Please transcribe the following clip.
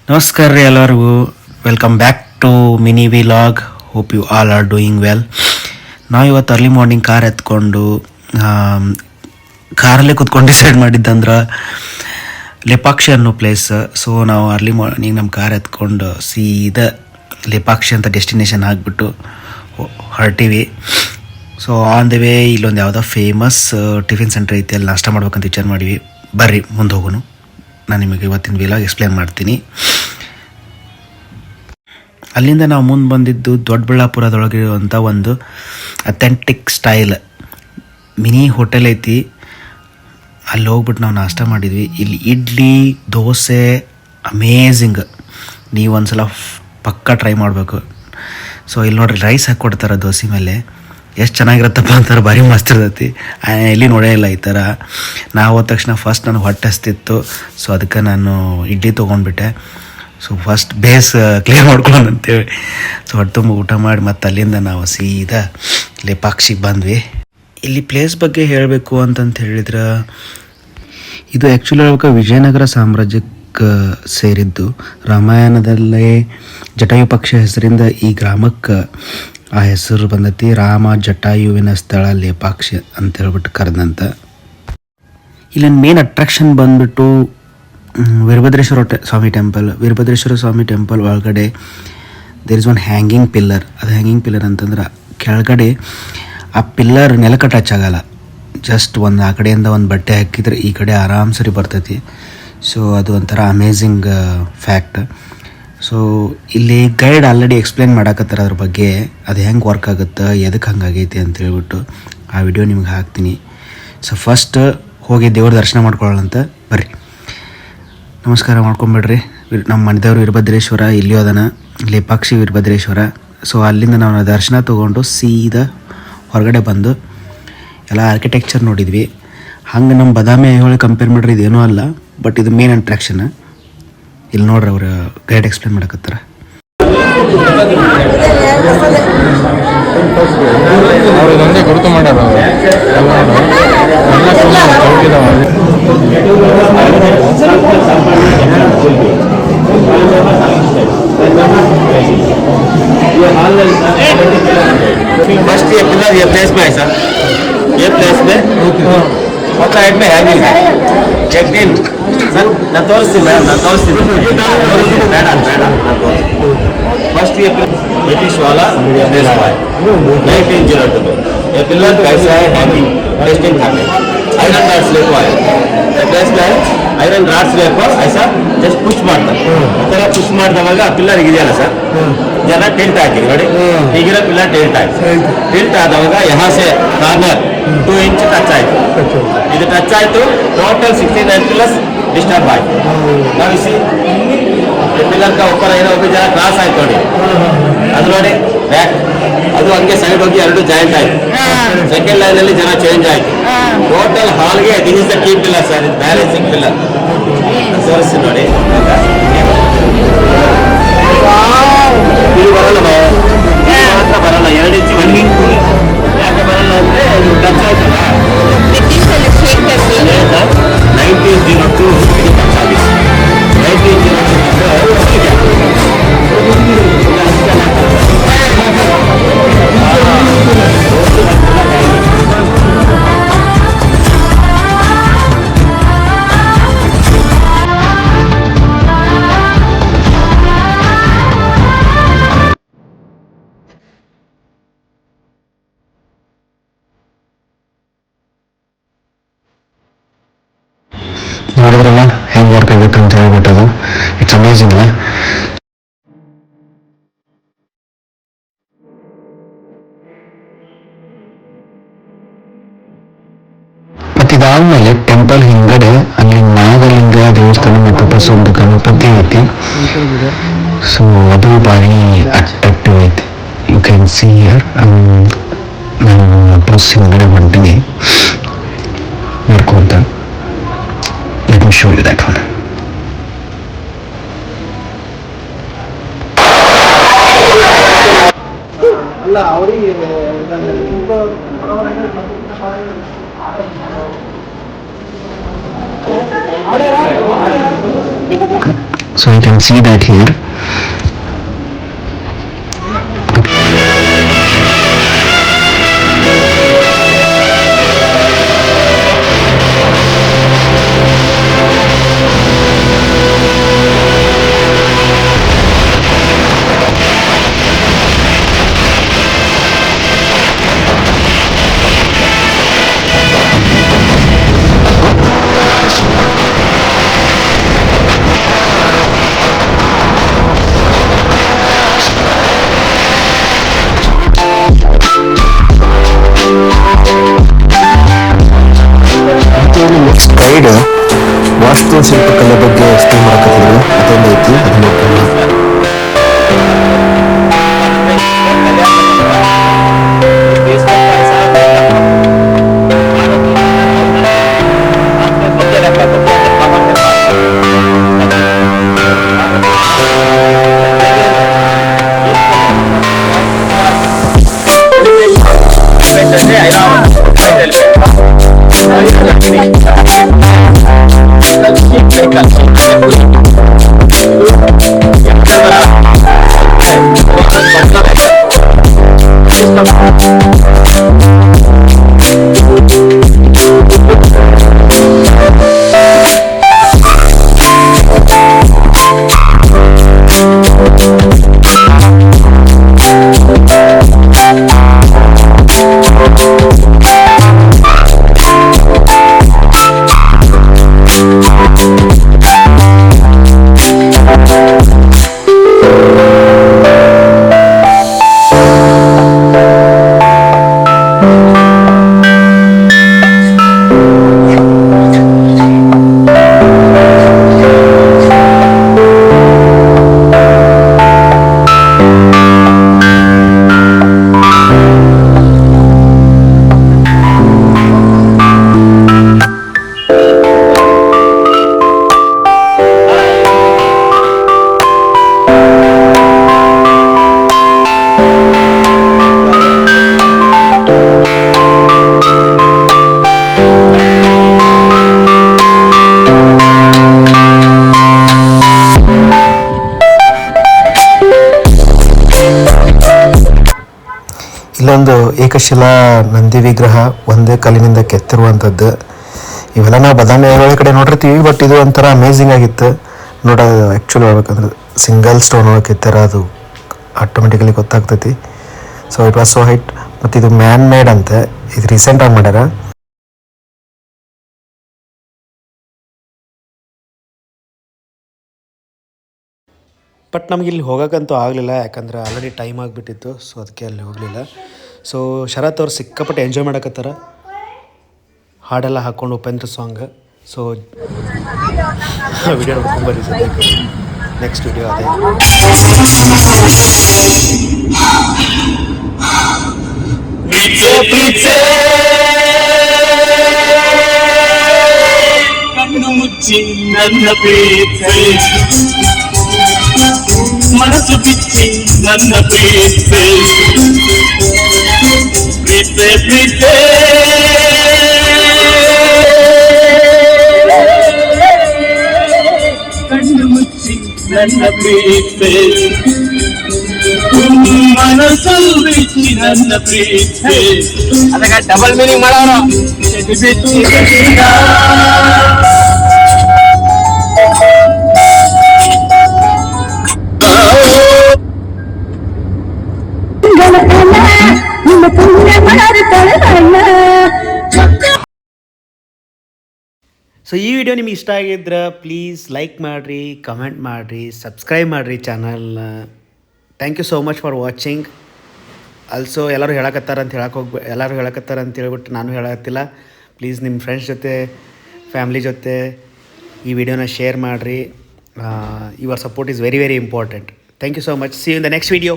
ನಮಸ್ಕಾರ ರೀ ಎಲ್ಲರಿಗೂ. Welcome back to mini vlog. Hope you all are doing well. ನಾವು ಇವತ್ತು ಅರ್ಲಿ ಮಾರ್ನಿಂಗ್ ಕಾರ್ ಎತ್ಕೊಂಡು ಕಾರಲ್ಲೇ ಕೂತ್ಕೊಂಡು ಡಿಸೈಡ್ ಮಾಡಿದ್ದಂದ್ರೆ ಲೇಪಾಕ್ಷಿ ಅನ್ನೋ ಪ್ಲೇಸ್. ಸೊ ನಾವು ಅರ್ಲಿ ಮಾರ್ನಿಂಗ್ ನಮ್ಮ ಕಾರ್ ಎತ್ಕೊಂಡು ಸೀದಾ ಲೇಪಾಕ್ಷಿ ಅಂತ ಡೆಸ್ಟಿನೇಷನ್ ಆಗಿಬಿಟ್ಟು ಹೊರಟೀವಿ. ಸೊ ಆನ್ ದ ವೇ ಇಲ್ಲೊಂದು ಯಾವುದೋ ಫೇಮಸ್ ಟಿಫಿನ್ ಸೆಂಟರ್ ಐತಿ, ಅಲ್ಲಿ ನಾಷ್ಟ ಮಾಡ್ಬೇಕಂತ ವಿಚಾರ ಮಾಡಿವಿ. ಬರ್ರಿ ಮುಂದೆ ಹೋಗೋಣ, ನಾನು ನಿಮಗೆ ಇವತ್ತಿನ ವಿಲಾಗ್ ಎಕ್ಸ್ಪ್ಲೇನ್ ಮಾಡ್ತೀನಿ. ಅಲ್ಲಿಂದ ನಾವು ಮುಂದೆ ಬಂದಿದ್ದು ದೊಡ್ಡಬಳ್ಳಾಪುರದೊಳಗಿರುವಂಥ ಒಂದು ಅಥೆಂಟಿಕ್ ಸ್ಟೈಲ್ ಮಿನಿ ಹೋಟೆಲ್ ಐತಿ. ಅಲ್ಲಿ ಹೋಗ್ಬಿಟ್ಟು ನಾವು ನಾಷ್ಟ ಮಾಡಿದ್ವಿ. ಇಲ್ಲಿ ಇಡ್ಲಿ ದೋಸೆ ಅಮೇಝಿಂಗ್, ನೀವು ಒಂದು ಸಲ ಪಕ್ಕ ಟ್ರೈ ಮಾಡಬೇಕು. ಸೊ ಇಲ್ಲಿ ನೋಡ್ರಿ, ರೈಸ್ ಹಾಕ್ಕೊಡ್ತಾರೆ ದೋಸೆ ಮೇಲೆ. ಎಷ್ಟು ಚೆನ್ನಾಗಿರುತ್ತಪ್ಪ ಅಂತಾರೆ, ಭಾರಿ ಮಸ್ತ್ ಇರ್ತೈತಿ. ಎಲ್ಲಿ ನೋಡೇ ಇಲ್ಲ ಈ ಥರ. ನಾವು ಹೋದ ತಕ್ಷಣ ಫಸ್ಟ್ ನನಗೆ ಹೊಟ್ಟೆ ಹಸ್ತಿತ್ತು. ಸೊ ಅದಕ್ಕೆ ನಾನು ಇಡ್ಲಿ ತೊಗೊಂಡ್ಬಿಟ್ಟೆ. ಸೊ ಫಸ್ಟ್ ಬೇಸ್ ಕ್ಲಿಯರ್ ಮಾಡ್ಕೊಳ್ಳೋಣ ಅಂತೇಳಿ ಸೊ ಹೊಟ್ಟೆ ತುಂಬ ಊಟ ಮಾಡಿ ಮತ್ತೆ ಅಲ್ಲಿಂದ ನಾವು ಸೀದಾ ಲೇಪಾಕ್ಷಿಗೆ ಬಂದ್ವಿ. ಇಲ್ಲಿ ಪ್ಲೇಸ್ ಬಗ್ಗೆ ಹೇಳಬೇಕು ಅಂತಂತ ಹೇಳಿದ್ರೆ, ಇದು ಆ್ಯಕ್ಚುಲಿ ಹೇಳ್ಬೇಕು ವಿಜಯನಗರ ಸಾಮ್ರಾಜ್ಯಕ್ಕೆ ಸೇರಿದ್ದು. ರಾಮಾಯಣದಲ್ಲೇ ಜಟಾಯು ಪಕ್ಷ ಹೆಸರಿಂದ ಈ ಗ್ರಾಮಕ್ಕೆ ಆ ಹೆಸರು ಬಂದೈತಿ. ರಾಮ ಜಟಾಯುವಿನ ಸ್ಥಳ ಲೇಪಾಕ್ಷಿ ಅಂತ ಹೇಳ್ಬಿಟ್ಟು ಕರೆದಂತ. ಇಲ್ಲಿನ ಮೇನ್ ಅಟ್ರಾಕ್ಷನ್ ಬಂದ್ಬಿಟ್ಟು ವೀರಭದ್ರೇಶ್ವರ ಸ್ವಾಮಿ ಟೆಂಪಲ್. ವೀರಭದ್ರೇಶ್ವರ ಸ್ವಾಮಿ ಟೆಂಪಲ್ ಒಳಗಡೆ there is one hanging pillar. ಅದು ಹ್ಯಾಂಗಿಂಗ್ ಪಿಲ್ಲರ್ ಅಂತಂದ್ರೆ ಕೆಳಗಡೆ ಆ ಪಿಲ್ಲರ್ ನೆಲಕ್ಕೆ ಟಚ್ ಆಗಲ್ಲ. ಜಸ್ಟ್ ಆ ಕಡೆಯಿಂದ ಒಂದು ಬಟ್ಟೆ ಹಾಕಿದ್ರೆ ಈ ಕಡೆ ಆರಾಮ್ ಸರಿ ಬರ್ತೈತಿ. ಸೊ ಅದು ಒಂಥರ ಅಮೇಝಿಂಗ್ ಫ್ಯಾಕ್ಟ್. ಸೊ ಇಲ್ಲಿ ಗೈಡ್ ಆಲ್ರೆಡಿ ಎಕ್ಸ್ಪ್ಲೇನ್ ಮಾಡಾಕತ್ತಾರೆ ಅದ್ರ ಬಗ್ಗೆ, ಅದು ಹೆಂಗೆ ವರ್ಕ್ ಆಗುತ್ತೆ, ಎದಕ್ಕೆ ಹಂಗಾಗೈತಿ ಅಂತ ಹೇಳ್ಬಿಟ್ಟು ಆ ವಿಡಿಯೋ ನಿಮ್ಗೆ ಹಾಕ್ತೀನಿ. ಸೊ ಫಸ್ಟ್ ಹೋಗಿ ದೇವ್ರ ದರ್ಶನ ಮಾಡ್ಕೊಳ್ಳೋಣಂತ ಬರ್ರಿ. ನಮಸ್ಕಾರ ಮಾಡ್ಕೊಂಬಿಡ್ರಿ. ನಮ್ಮ ಮನೆದೇವ್ರು ವೀರಭದ್ರೇಶ್ವರ ಇಲ್ಲಿ ಹೋದನ, ಲೇಪಾಕ್ಷಿ ವೀರಭದ್ರೇಶ್ವರ. ಸೊ ಅಲ್ಲಿಂದ ನಾವು ದರ್ಶನ ತೊಗೊಂಡು ಸೀದಾ ಹೊರಗಡೆ ಬಂದು ಎಲ್ಲ ಆರ್ಕಿಟೆಕ್ಚರ್ ನೋಡಿದ್ವಿ. ಹಂಗೆ ನಮ್ಮ ಬಾದಾಮಿ ಐಹೊಳೆ ಕಂಪೇರ್ ಮಾಡ್ರಿ ಇದೇನೂ ಅಲ್ಲ, ಬಟ್ ಇದು ಮೇನ್ ಅಟ್ರಾಕ್ಷನ್. ಇಲ್ಲಿ ನೋಡ್ರಿ, ಅವ್ರ ಗೈಡ್ ಎಕ್ಸ್ಪ್ಲೇನ್ ಮಾಡಕತ್ತಾರ. ಅವ್ರದೊಂದೇ ಗುರುತು ಮಾಡ್ಯಾರ. फर्स्ट ये पिलर ये प्लेस में है सर, ये प्लेस में पक्का हेड में है नहीं है एक दिन सर ना तोरिಸ್ತೀನಿ ಮೇಡಮ್, ನಾನು ತೋರಿಸ್ತೀನಿ ಬೇಡ ಬೇಡ. फर्स्ट ये ब्रिटिश वाला प्लेस है 1902 में. ये पिलर कैसा है हैंगिंग टेस्टिंग था, आयरन राड्स लेको आए प्लेस में ಐರನ್ ರಾಡ್ಸ್ ಬೇಕು ಐಸಾ ಜಸ್ಟ್ ಪುಷ್ ಮಾಡ್ತಾರೆ. ಈ ಥರ ಪುಷ್ ಮಾಡಿದವಾಗ ಆ ಪಿಲ್ಲರ್ ಇದೆಯಲ್ಲ ಸರ್, ಜನ ಟಿಲ್ಟ್ ಹಾಕಿರಿ ನೋಡಿ, ಈಗಿರೋ ಪಿಲ್ಲರ್ ಟಿಲ್ಟ್ ಆಯ್ತು. ಟಿಲ್ಟ್ ಆದವಾಗ ಯಹಾಸೆ ಕಾರ್ನರ್ 2 ಇಂಚ್ ಟಚ್ ಆಯಿತು. ಇದು ಟಚ್ ಆಯಿತು, ಟೋಟಲ್ 69 ಪ್ಲಸ್ ಡಿಸ್ಟರ್ಬ್ ಆಯಿತು. ನಾವು ಇಸಿ ಪಿಲ್ಲರ್ का ऊपर ಏನೋ ಒಬ್ಬ ಜನ ಕ್ರಾಸ್ ಆಯ್ತು ನೋಡಿ, ಅದು ನೋಡಿ ಬ್ಯಾಕ್ ಅದು ಹಂಗೆ ಸೈಡ್ ಹೋಗಿ ಎರಡು ಜಾಯಿಂಟ್ ಆಯ್ತು. ಸೆಕೆಂಡ್ ಲೈನ್ ಅಲ್ಲಿ ಜನ ಚೇಂಜ್ ಆಯ್ತು. ಟೋಟಲ್ ಹಾಲ್ಗೆ this is the key pillar sir, ಇದು ಬ್ಯಾಲೆನ್ಸಿಂಗ್ ಪಿಲ್ಲರ್ ತೋರಿಸಿ ನೋಡಿ. ಇದು ಬರಲ್ಲ ಮಾತ್ರ ಬರಲ್ಲ, 2 ಇಂಚ್ ವರ್ಕಿಂಗ್. ಯಾಕೆ ಬರಲ್ಲ ಅಂದ್ರೆ ಇದು ಟಚ್ ಆಯ್ತಲ್ಲ 1902 ಇದು ಟಚ್ ಆಗಿದೆ. 1902 ನೋಡಿದ್ರಲ್ಲ ಹೆಂಗೆ ವರ್ಕ್ ಆಗುತ್ತೆ ಅಂತ ಹೇಳ್ಬಿಟ್ಟದು. It's amazing. ಮತ್ತಿದಾದ್ಮೇಲೆ ಟೆಂಪಲ್ ಹಿಂಗಡೆ ಅಲ್ಲಿ ನಾಗಲಿಂಗ ದೇವಸ್ಥಾನ ಮತ್ತು ಬಸವನ ಗಣಪತಿ ಐತಿ. ಸೊ ಅದು ಭಾರಿ ಅಟ್ರಾಕ್ಟಿವ್ ಐತಿ. You can see here. ನಾನು ಬಸ್ ಹಿಂಗಡೆ ಹೊಂಟೀನಿ ನೋಡ್ಕೊಂತ. Let me show you that one. ಅಲ್ಲ ಅವರಿಗೆ So you can see that here. Next guide ವಾಸ್ತುಶಿಲ್ಪಕಲೆ ಬಗ್ಗೆ ಎಕ್ಸ್ಪ್ಲೇನ್ ಮಾಡಕತ್ತಿದ್ರು, ಅದೊಂದು ಐತಿ, ಅದು ನೋಡ್ಕೊಂಡು ಇಲ್ಲೊಂದು ಏಕಶಿಲಾ ನಂದಿ ವಿಗ್ರಹ ಒಂದೇ ಕಲ್ಲಿನಿಂದ ಕೆತ್ತಿರುವಂಥದ್ದು. ಇವೆಲ್ಲ ನಾವು ಬದಾಮಿ ಕಡೆ ನೋಡಿರ್ತೀವಿ, ಬಟ್ ಇದು ಒಂಥರ ಅಮೇಝಿಂಗ್ ಆಗಿತ್ತು ನೋಡೋದು. ಆ್ಯಕ್ಚುಲಿ ಹೇಳ್ಬೇಕಂದ್ರೆ ಸಿಂಗಲ್ ಸ್ಟೋನ್ ಒಳಗೆ ಕೆತ್ತಾರ, ಅದು ಆಟೋಮೆಟಿಕಲಿ ಗೊತ್ತಾಗ್ತೈತಿ. So it was so height. ಮತ್ತು ಇದು ಮ್ಯಾನ್ ಮೇಡ್ ಅಂತೆ, ಇದು ರೀಸೆಂಟಾಗಿ ಮಾಡ್ಯಾರ. ಬಟ್ ನಮ್ಗೆ ಇಲ್ಲಿ ಹೋಗೋಕ್ಕಂತೂ ಆಗಲಿಲ್ಲ, ಯಾಕಂದ್ರೆ ಆಲ್ರೆಡಿ ಟೈಮ್ ಆಗಿಬಿಟ್ಟಿತ್ತು. ಸೊ ಅದಕ್ಕೆ ಅಲ್ಲಿ ಹೋಗಲಿಲ್ಲ. ಸೊ ಶರತ್ ಅವ್ರು ಸಿಕ್ಕಾಪಟ್ಟೆ ಎಂಜಾಯ್ ಮಾಡಕತ್ತಾರ, ಹಾಡೆಲ್ಲ ಹಾಕ್ಕೊಂಡು ಉಪೇಂದ್ರ ಸಾಂಗ್. ಸೊ ವಿಡಿಯೋ ನೋಡ್ಕೊಂಬರ್ರಿ, ಸದ್ಯಕ್ಕೆ ನೆಕ್ಸ್ಟ್ ವಿಡಿಯೋ ಅದೇ. ಕಣ್ಣು ಮುಚ್ಚಿ ನನ್ನ ಪ್ರೀತಿ, ಮನಸ್ಸು ಬಿಚ್ಚಿ ನನ್ನ ಪ್ರೀತಿ, ಪ್ರೀತೆ ಪ್ರೀತೆ ಕಣ್ಣು ಮುಚ್ಚಿ ನನ್ನ ಪ್ರೀತೆ, ಮನಸ್ಸು ಬಿಚ್ಚಿ ನನ್ನ ಪ್ರೀತಿ. ಅದಕ್ಕೆ ಡಬಲ್ ಮೀನಿಂಗ್ ಮಾಡೋರು. ಸೊ ಈ ವಿಡಿಯೋ ನಿಮ್ಗೆ ಇಷ್ಟ ಆಗಿದ್ರೆ ಪ್ಲೀಸ್ ಲೈಕ್ ಮಾಡಿರಿ, ಕಮೆಂಟ್ ಮಾಡಿರಿ, ಸಬ್ಸ್ಕ್ರೈಬ್ ಮಾಡಿರಿ ಚಾನಲ್ನ. Thank you so much for watching. Also ಎಲ್ಲರೂ ಎಲ್ಲರೂ ಹೇಳಕತ್ತಾರ ಅಂತ ಹೇಳ್ಬಿಟ್ಟು ನಾನು ಹೇಳತ್ತಿಲ್ಲ. ಪ್ಲೀಸ್ ನಿಮ್ಮ ಫ್ರೆಂಡ್ಸ್ ಜೊತೆ, ಫ್ಯಾಮ್ಲಿ ಜೊತೆ ಈ ವಿಡಿಯೋನ ಶೇರ್ ಮಾಡಿರಿ. Your support is very very important. Thank you so much. See you in the next video.